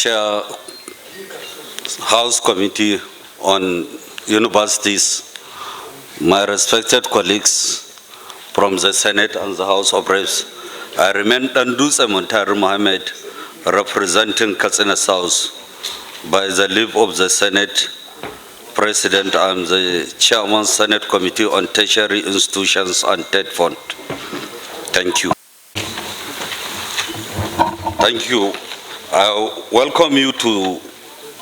Chair House Committee on Universities, my respected colleagues from the Senate and the House of Reps, I remain Dandusa Montar Mohammed, representing Katsina South. By the leave of the Senate President, I am the Chairman Senate Committee on Tertiary Institutions and Tetfund. Thank you. Thank you. I welcome you to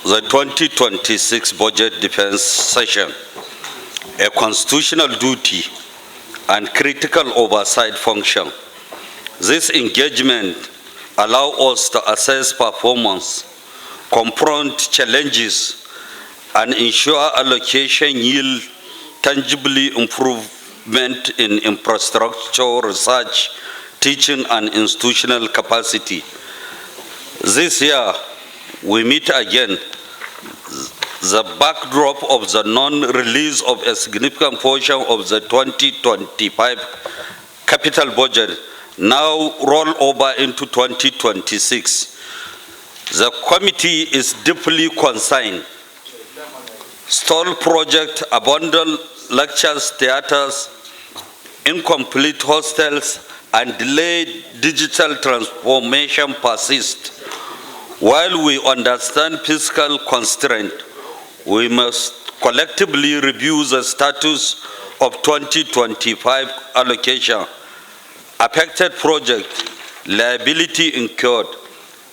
the 2026 Budget Defense Session, a constitutional duty and critical oversight function. This engagement allows us to assess performance, confront challenges, and ensure allocation yield tangibly improvement in infrastructure, research, teaching, and institutional capacity. This year, we meet again the backdrop of the non-release of a significant portion of the 2025 capital budget, now roll over into 2026. The committee is deeply concerned. Stalled project, abandoned lectures, theaters, incomplete hostels, and delayed digital transformation persist. While we understand fiscal constraint, we must collectively review the status of 2025 allocation, affected project, liability incurred,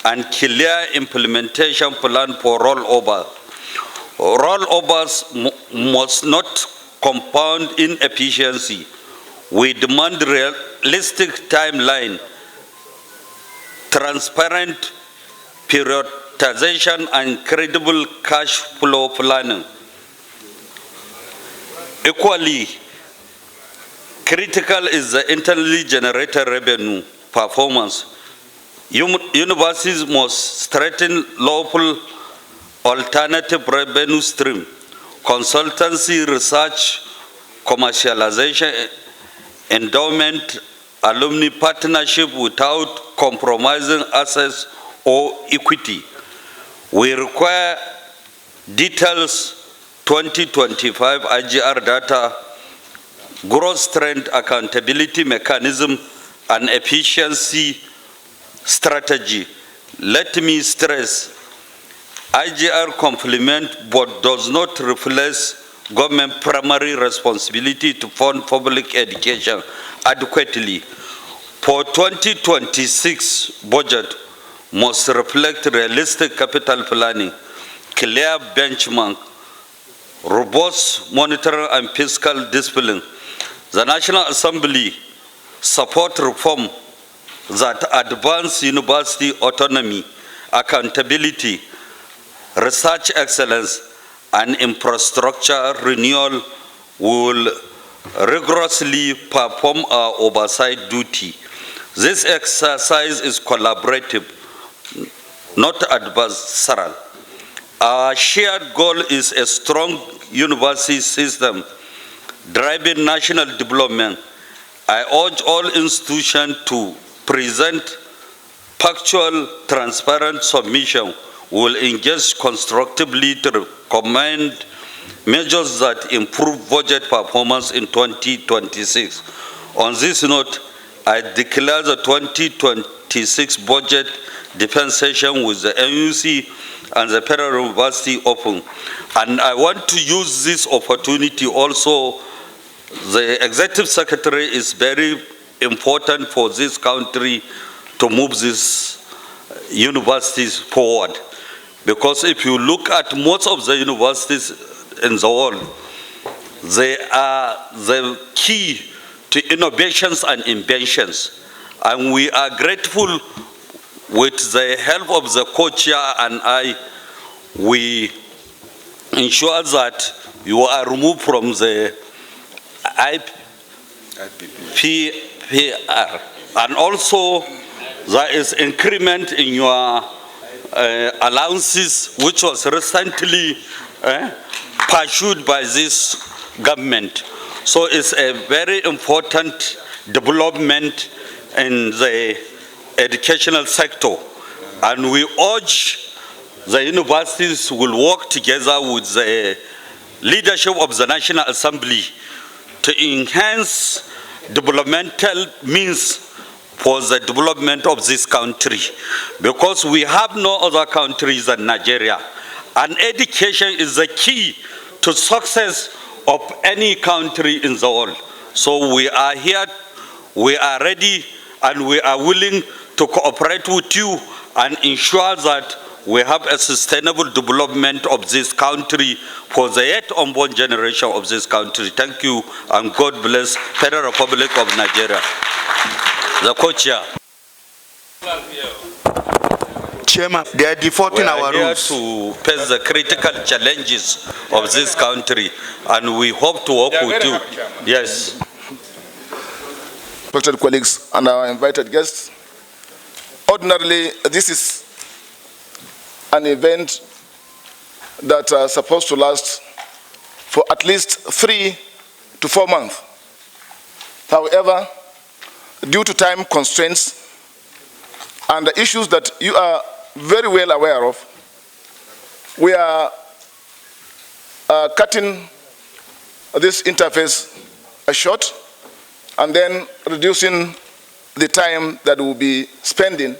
and clear implementation plan for rollover. Rollovers must not compound inefficiency. We demand realistic timeline, transparent prioritization, and credible cash flow planning. Equally critical is the internally generated revenue performance. Universities must strengthen lawful alternative revenue stream, consultancy, research, commercialization, endowment, alumni partnership without compromising access or equity. We require details 2025 IGR data, growth trend, accountability mechanism, and efficiency strategy. Let me stress, IGR complement but does not replace government primary responsibility to fund public education adequately. For 2026 budget must reflect realistic capital planning, clear benchmark, robust monetary and fiscal discipline. The National Assembly support reform that advance university autonomy, accountability, research excellence, and infrastructure renewal. Will rigorously perform our oversight duty. This exercise is collaborative, not adversarial. Our shared goal is a strong university system driving national development. I urge all institutions to present factual, transparent submission. We will engage constructively to recommend measures that improve budget performance in 2026. On this note, I declare the 2026 budget defense session with the NUC and the Federal University open. And I want to use this opportunity also. The Executive Secretary is very important for this country to move these universities forward. Because if you look at most of the universities in the world, they are the key to innovations and inventions. And we are grateful with the help of the co-chair and I, we ensure that you are removed from the IPPR. And also there is increment in your allowances, which was recently pursued by this government. So it's a very important development in the educational sector. And we urge the universities will work together with the leadership of the National Assembly to enhance developmental means for the development of this country, because we have no other countries than Nigeria, and education is the key to success of any country in the world. So we are here, we are ready, and we are willing to cooperate with you and ensure that we have a sustainable development of this country for the yet unborn generation of this country. Thank you, and God bless Federal Republic of Nigeria. The co-chair. Chairman, they are defaulting our rules. We are here to face the critical challenges of this country, and we hope to work with you. Yes. Respected colleagues and our invited guests, ordinarily this is an event that is supposed to last for at least 3 to 4 months. However, due to time constraints and the issues that you are very well aware of, we are cutting this interface short and then reducing the time that we'll be spending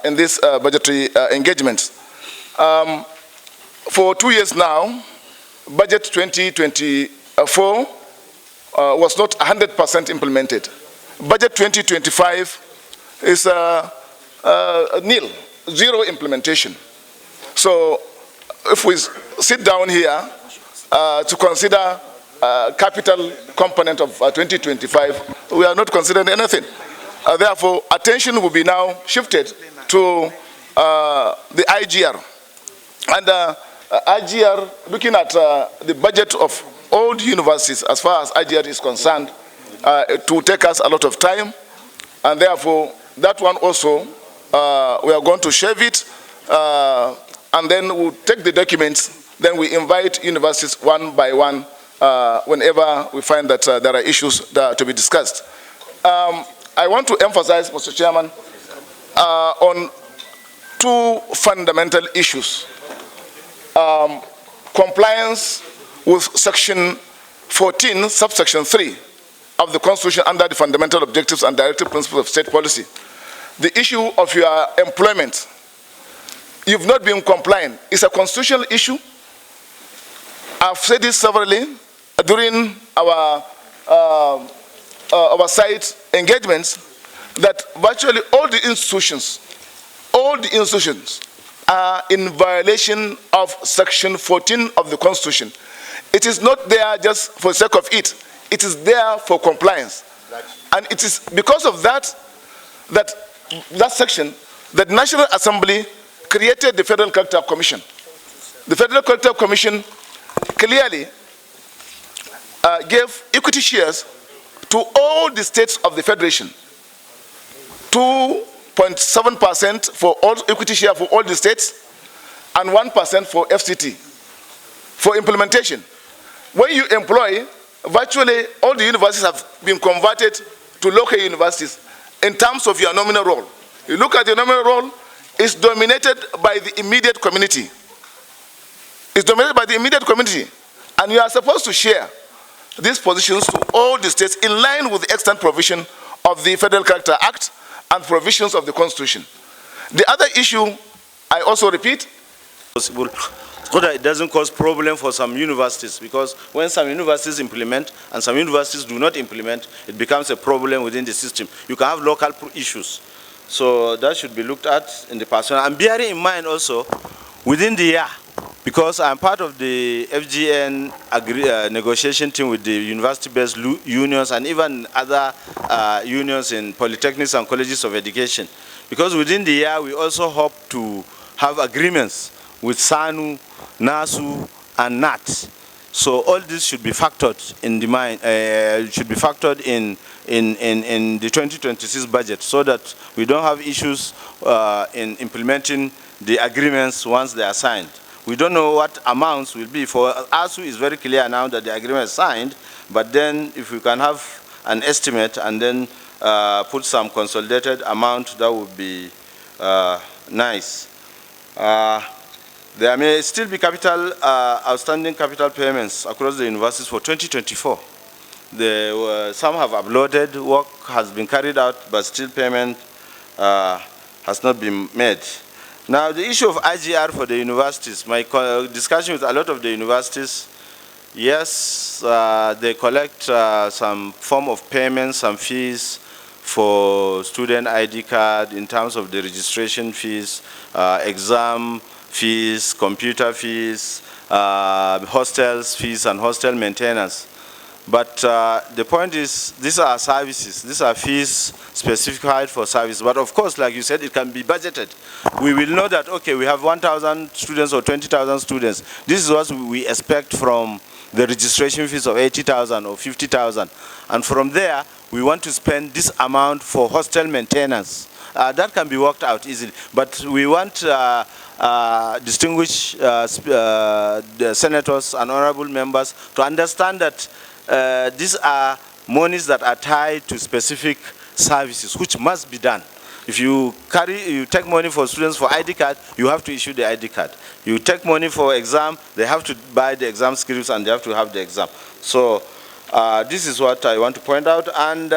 in this budgetary engagements. For 2 years now, budget 2024 was not 100% implemented. Budget 2025 is nil, zero implementation. So if we sit down here to consider capital component of 2025, we are not considering anything. Therefore, attention will be now shifted to the IGR. And IGR, looking at the budget of all the universities as far as IGR is concerned, it will take us a lot of time. And therefore, that one also, we are going to shave it, and then we'll take the documents, then we invite universities one by one whenever we find that there are issues that to be discussed. I want to emphasize, Mr. Chairman, on 2 fundamental issues. Compliance with Section 14, subsection 3 of the Constitution under the fundamental objectives and directive principles of state policy. The issue of your employment, you've not been compliant. It's a constitutional issue. I've said this severally during our site engagements, that virtually all the institutions are in violation of Section 14 of the Constitution. It is not there just for the sake of it. It is there for compliance. And it is because of that section that the National Assembly created the Federal Character Commission. The Federal Character Commission clearly gave equity shares to all the states of the Federation. 2.7% for all equity share for all the states, and 1% for FCT for implementation. When you employ, virtually all the universities have been converted to local universities in terms of your nominal role. You look at the nominal role, it's dominated by the immediate community. It's dominated by the immediate community. And you are supposed to share these positions to all the states in line with the extant provision of the Federal Character Act and provisions of the Constitution. The other issue, I also repeat, possible so that it doesn't cause problem for some universities, because when some universities implement and some universities do not implement, it becomes a problem within the system. You can have local issues. So that should be looked at in the personnel. And bearing in mind also, within the year, because I'm part of the FGN negotiation team with the university-based unions and even other unions in polytechnics and colleges of education. Because within the year, we also hope to have agreements with SANU, NASU, and NAT. So all this should be factored in the in the 2026 budget, so that we don't have issues in implementing the agreements once they are signed. We don't know what amounts will be. For ASU, it's very clear now that the agreement is signed, but then if we can have an estimate and then put some consolidated amount, that would be nice. There may still be outstanding capital payments across the universities for 2024. Some have uploaded, work has been carried out, but still payment has not been made. Now, the issue of IGR for the universities, my discussion with a lot of the universities, yes, they collect some form of payments, some fees for student ID card in terms of the registration fees, exam fees, computer fees, hostels fees, and hostel maintenance. But the point is, these are services. These are fees specified for service. But of course, like you said, it can be budgeted. We will know that, okay, we have 1,000 students or 20,000 students. This is what we expect from the registration fees of 80,000 or 50,000. And from there, we want to spend this amount for hostel maintenance. That can be worked out easily. But we want distinguished the senators and honorable members to understand that these are monies that are tied to specific services, which must be done. If you take money for students for ID card, you have to issue the ID card. You take money for exam, they have to buy the exam scripts and they have to have the exam. So this is what I want to point out. And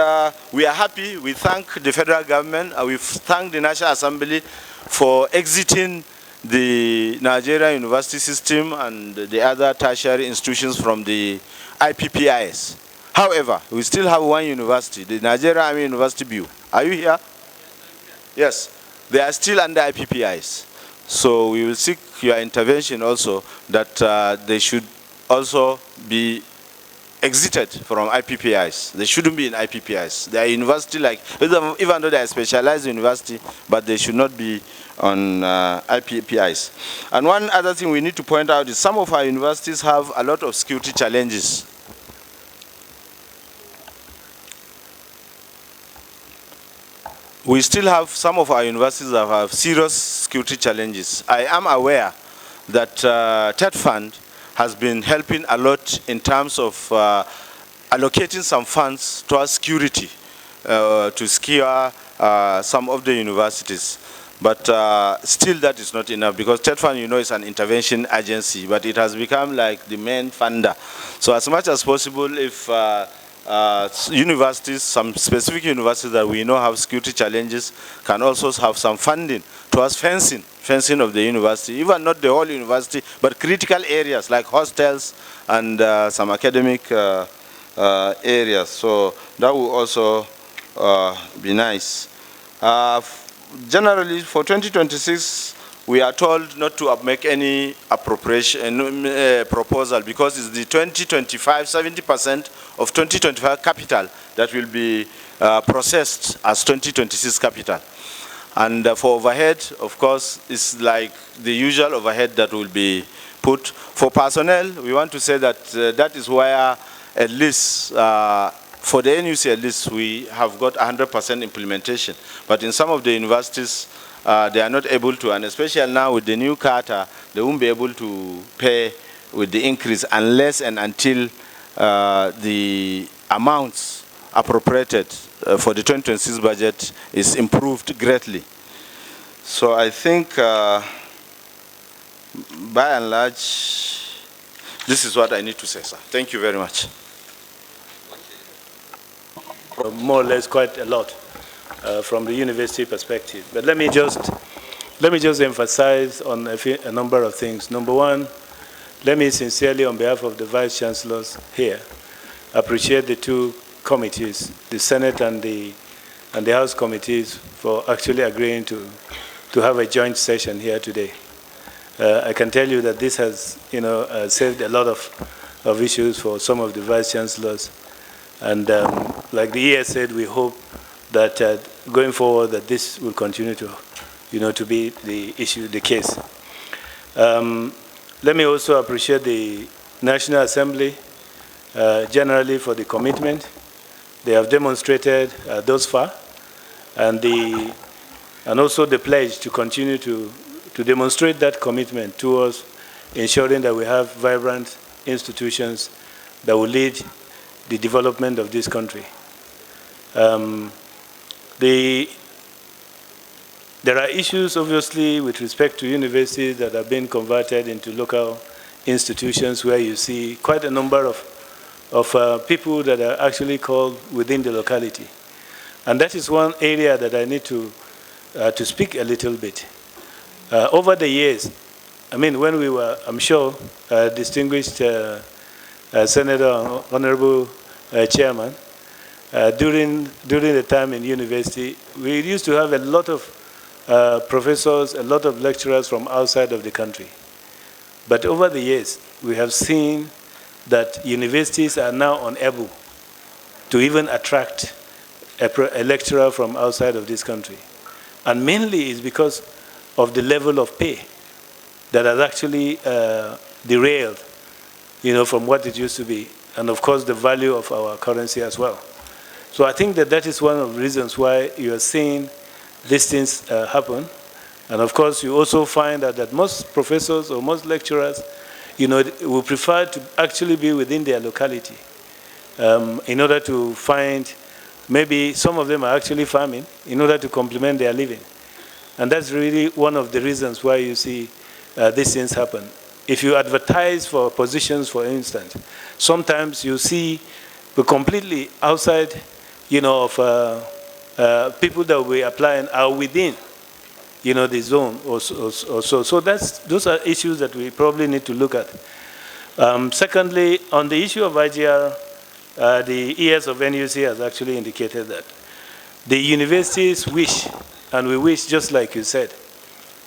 we are happy. We thank the federal government. We thank the National Assembly for exiting the Nigeria university system and the other tertiary institutions from the IPPIS. However, we still have one university, the Nigeria Army University BU. Are you here? Yes. They are still under IPPIS. So we will seek your intervention also that they should also be exited from IPPIs. They shouldn't be in IPPIs. They are university like, even though they are specialized university, but they should not be on IPPIs. And one other thing we need to point out is some of our universities have a lot of security challenges. We still have some of our universities that have serious security challenges. I am aware that Tetfund has been helping a lot in terms of allocating some funds towards security to secure some of the universities. But still that is not enough because Tetfund, you know, is an intervention agency, but it has become like the main funder. So as much as possible, if universities, some specific universities that we know have security challenges, can also have some funding towards fencing of the university, even not the whole university, but critical areas like hostels and some academic areas. So that will also be nice. Generally, for 2026, we are told not to make any appropriation proposal because it's the 2025, 70% of 2025 capital that will be processed as 2026 capital. And for overhead, of course, it's like the usual overhead that will be put. For personnel, we want to say that that is where at least for the NUC at least we have got 100% implementation. But in some of the universities, they are not able to, and especially now with the new charter, they won't be able to pay with the increase unless and until the amounts appropriated for the 2026 budget is improved greatly. So I think by and large, this is what I need to say, sir. Thank you very much. More or less quite a lot from the university perspective. But let me just emphasize on a number of things. Number one, let me sincerely, on behalf of the Vice Chancellors here, appreciate the two committees, the Senate and the House committees, for actually agreeing to have a joint session here today. I can tell you that this has, saved a lot of issues for some of the Vice Chancellors. And like the ES said, we hope that going forward that this will continue to, to be the case. Let me also appreciate the National Assembly generally for the commitment they have demonstrated thus far, and also the pledge to continue to demonstrate that commitment towards ensuring that we have vibrant institutions that will lead the development of this country. The There are issues, obviously, with respect to universities that have been converted into local institutions where you see quite a number of people that are actually called within the locality. And that is one area that I need to speak a little bit. Over the years, I mean, when we were, I'm sure, distinguished Senator, Honorable Chairman, during the time in university, we used to have a lot of professors, a lot of lecturers from outside of the country. But over the years, we have seen that universities are now unable to even attract a lecturer from outside of this country. And mainly is because of the level of pay that has actually derailed, from what it used to be. And of course, the value of our currency as well. So I think that is one of the reasons why you are seeing these things happen. And of course, you also find that most professors or most lecturers, will prefer to actually be within their locality in order to find, maybe some of them are actually farming in order to complement their living. And that's really one of the reasons why you see these things happen. If you advertise for positions, for instance, sometimes you see the completely outside, of people that we applying are within, the zone or so. So those are issues that we probably need to look at. Secondly, on the issue of IGR, the ES of NUC has actually indicated that the universities wish, and we wish, just like you said,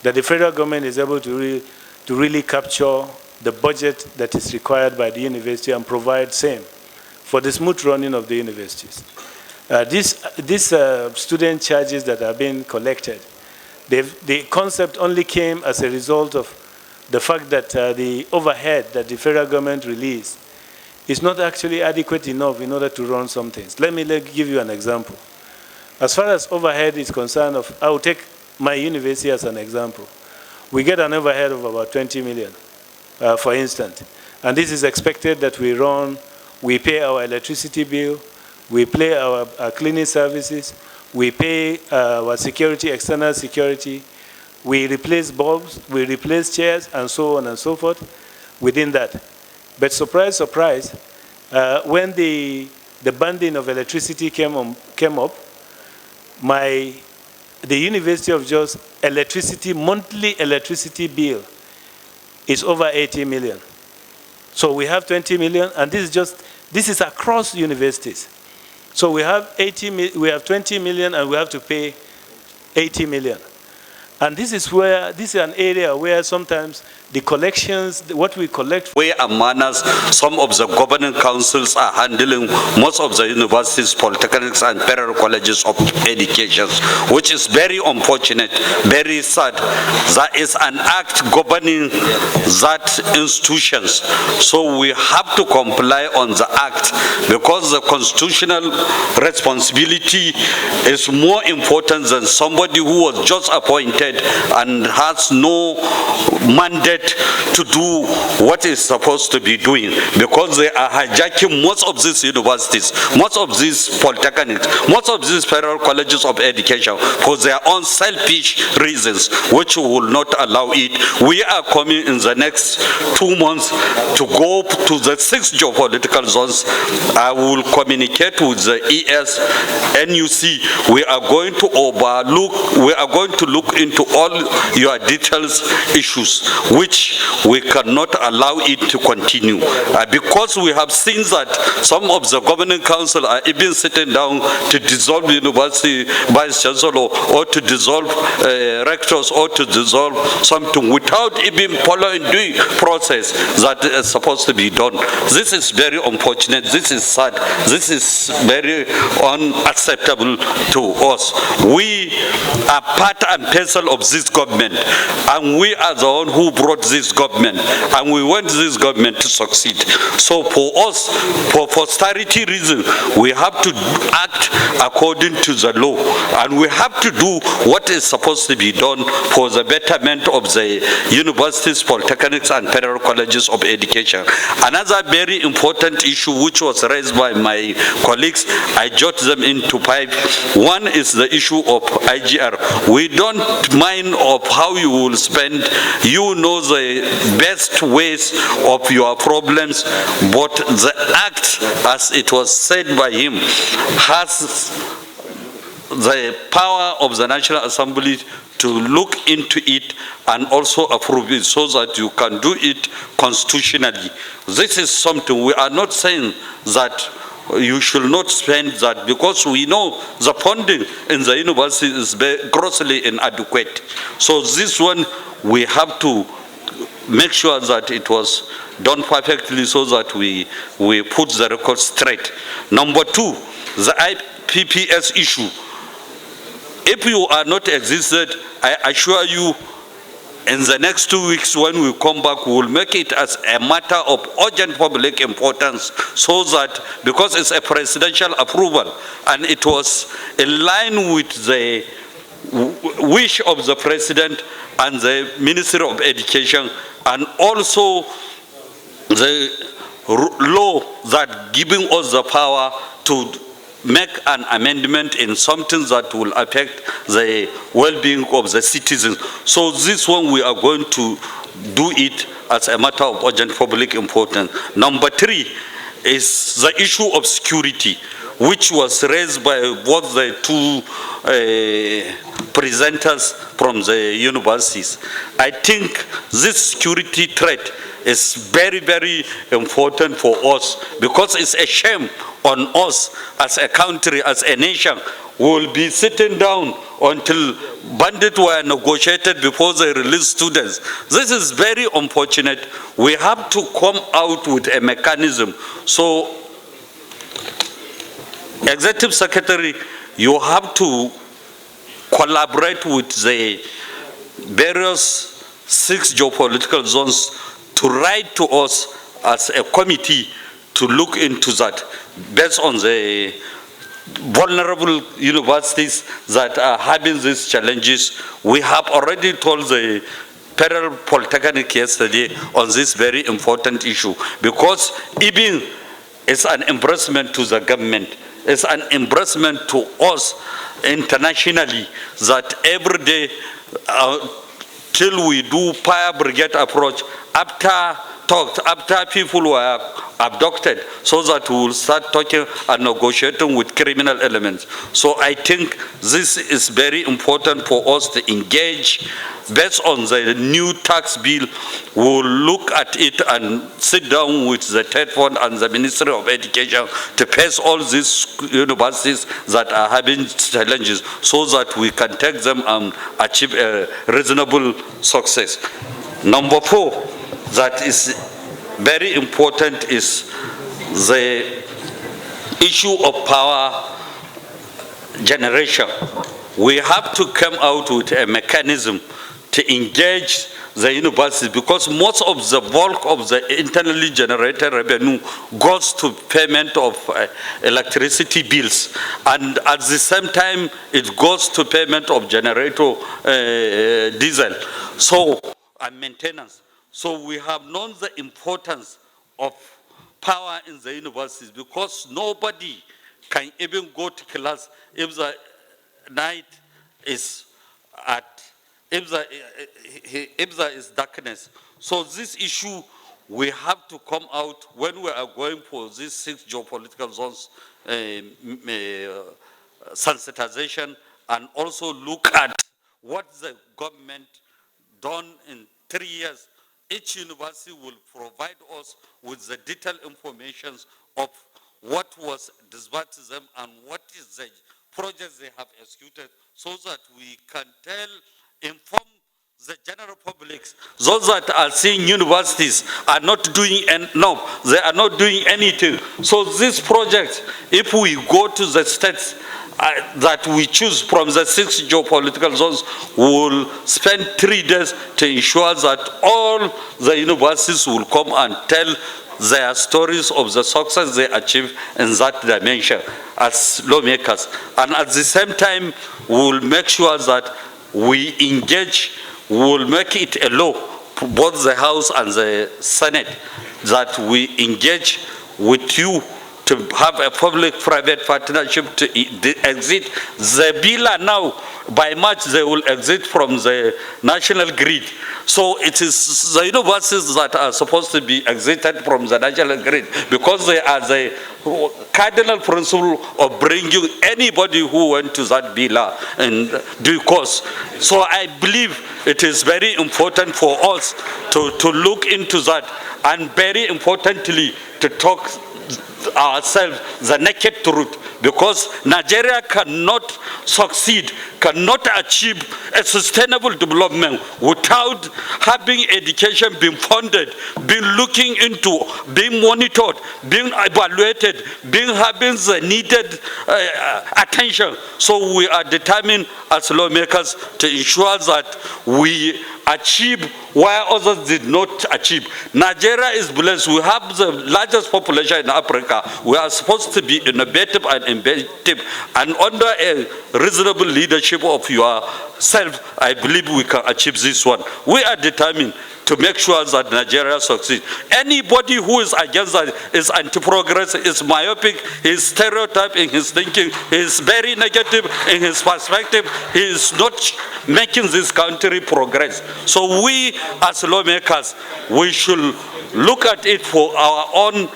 that the federal government is able to really capture the budget that is required by the university and provide same for the smooth running of the universities. These student charges that are being collected, the concept only came as a result of the fact that the overhead that the federal government released is not actually adequate enough in order to run some things. Let me give you an example. As far as overhead is concerned, I will take my university as an example. We get an overhead of about 20 million, for instance. And this is expected that we pay our electricity bill, we pay our cleaning services, we pay our security, external security, we replace bulbs, we replace chairs, and so on and so forth within that. But surprise, surprise, when the banding of electricity came up, the University of Jos monthly electricity bill is over 80 million. So we have 20 million, and this is across universities. So we have 20 million, and we have to pay 80 million. And this is an area where sometimes the collections, what we collect. Way and manners, some of the governing councils are handling most of the universities, polytechnics, and federal colleges of education, which is very unfortunate, very sad. There is an act governing that institutions. So we have to comply on the act because the constitutional responsibility is more important than somebody who was just appointed and has no mandate to do what is supposed to be doing, because they are hijacking most of these universities, most of these polytechnics, most of these federal colleges of education for their own selfish reasons, which will not allow it. We are coming in the next 2 months to go to the 6 geopolitical zones. I will communicate with the ES, NUC. We are going to look into all your details issues, which we cannot allow it to continue. Because we have seen that some of the governing council are even sitting down to dissolve university vice chancellor or to dissolve rectors or to dissolve something without even following the process that is supposed to be done. This is very unfortunate. This is sad. This is very unacceptable to us. We are part and parcel of this government, and we are the one who brought this government, and we want this government to succeed. So for us, for posterity reason, we have to act according to the law, and we have to do what is supposed to be done for the betterment of the universities, polytechnics, and federal colleges of education. Another very important issue which was raised by my colleagues, I jot them into 5. One is the issue of IGR. We don't mind of how you will spend. You know the best ways of your problems, but the act, as it was said by him, has the power of the National Assembly to look into it and also approve it so that you can do it constitutionally. This is something we are not saying that you should not spend that, because we know the funding in the university is grossly inadequate. So this one, we have to make sure that it was done perfectly so that we put the record straight. Number 2, the IPPS issue. If you are not existed, I assure you, in the next 2 weeks when we come back, we will make it as a matter of urgent public importance, so that, because it's a presidential approval, and it was in line with the wish of the president and the Ministry of Education, and also the law that giving us the power to make an amendment in something that will affect the well-being of the citizens. So this one we are going to do it as a matter of urgent public importance. Number 3 is the issue of security, which was raised by both the two presenters from the universities. I think this security threat is very, very important for us, because it's a shame on us as a country, as a nation. We will be sitting down until bandits were negotiated before they release students. This is very unfortunate. We have to come out with a mechanism. So, Executive Secretary, you have to collaborate with the various 6 geopolitical zones to write to us as a committee to look into that, based on the vulnerable universities that are having these challenges. We have already told the Federal Polytechnic yesterday on this very important issue, because even it's an embarrassment to the government, it's an embarrassment to us internationally, that every day till we do fire brigade approach, after people were abducted, so that we will start talking and negotiating with criminal elements. So I think this is very important for us to engage. Based on the new tax bill, we will look at it and sit down with the Tetfund and the Ministry of Education to face all these universities that are having challenges, so that we can take them and achieve a reasonable success. Number 4, that is very important, is the issue of power generation. We have to come out with a mechanism to engage the universities, because most of the bulk of the internally generated revenue goes to payment of electricity bills, and at the same time it goes to payment of generator diesel, and maintenance. So we have known the importance of power in the universities, because nobody can even go to class if the night is if there is darkness. So this issue, we have to come out when we are going for these 6 geopolitical zones sensitization, and also look at what the government done in 3 years. Each university will provide us with the detailed information of what was disbursed to them and what is the projects they have executed, so that we can inform the general public. Those that are seeing universities are not doing, they are not doing anything. So this project, if we go to the states that we choose from the 6 geopolitical zones will spend 3 days to ensure that all the universities will come and tell their stories of the success they achieved in that dimension as lawmakers. And at the same time, we will make sure that we engage, we will make it a law, both the House and the Senate, that we engage with you to have a public-private partnership to exit the bill. Now, by March, they will exit from the national grid. So it is the universities that are supposed to be exited from the national grid because they are the cardinal principle of bringing anybody who went to that bill in due course. So I believe it is very important for us to look into that, and very importantly to talk ourselves the naked truth, because Nigeria cannot succeed, cannot achieve a sustainable development without having education being funded, being looking into, being monitored, being evaluated, having the needed attention. So we are determined as lawmakers to ensure that we achieve where others did not achieve. Nigeria is blessed. We have the largest population in Africa. We are supposed to be innovative and inventive, and under a reasonable leadership of yourself, I believe we can achieve this one. We are determined to make sure that Nigeria succeeds. Anybody who is against that is anti-progress, is myopic, is stereotype in his thinking, he is very negative in his perspective, he is not making this country progress. So we as lawmakers, we should look at it for our own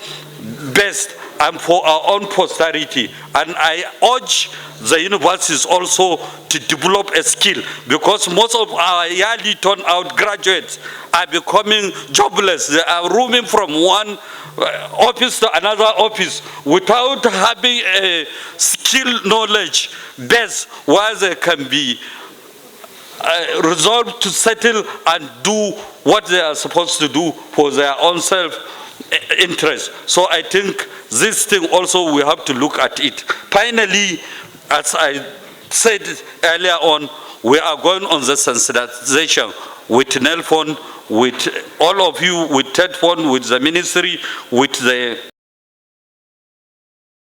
best and for our own posterity. And I urge the universities also to develop a skill, because most of our yearly turnout graduates are becoming jobless. They are roaming from one office to another office without having a skill knowledge base where they can be resolved to settle and do what they are supposed to do for their own self-interest. So I think this thing also we have to look at it. Finally, as I said earlier on, we are going on the sensitization with Tetfund, with all of you, with Tetfund, with the ministry, with the